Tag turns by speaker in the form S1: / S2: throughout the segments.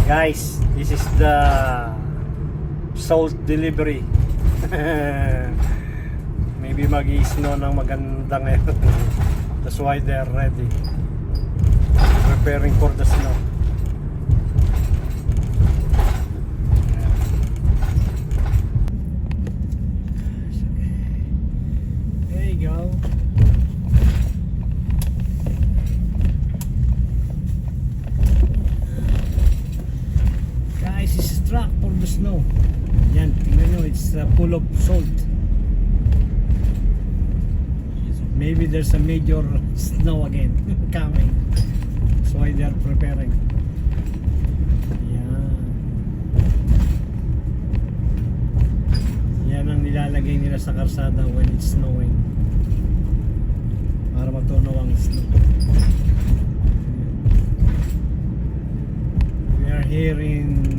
S1: Guys, this is the salt delivery. Maybe mag-i-snow ng maganda ngayon. That's why they're ready, preparing for the snow. There you go. Guys, this is truck for the snow. Yan, tingnan nyo, it's full of salt. Maybe there's a major snow again coming. That's why they're preparing. Yan. Yan ang nilalagay nila sa karsada when it's snowing, para matunaw ang snow. We are here in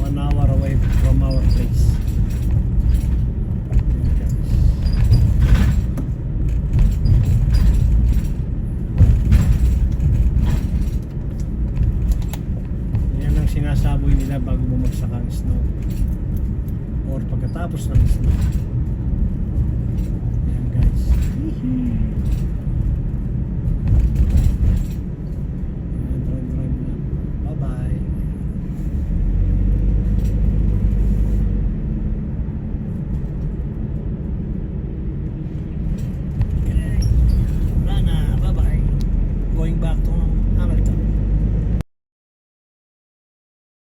S1: 1 hour away from our place. Yan ang sinasaboy nila bago bumagsak ang snow or pagkatapos ng snow. Yan guys.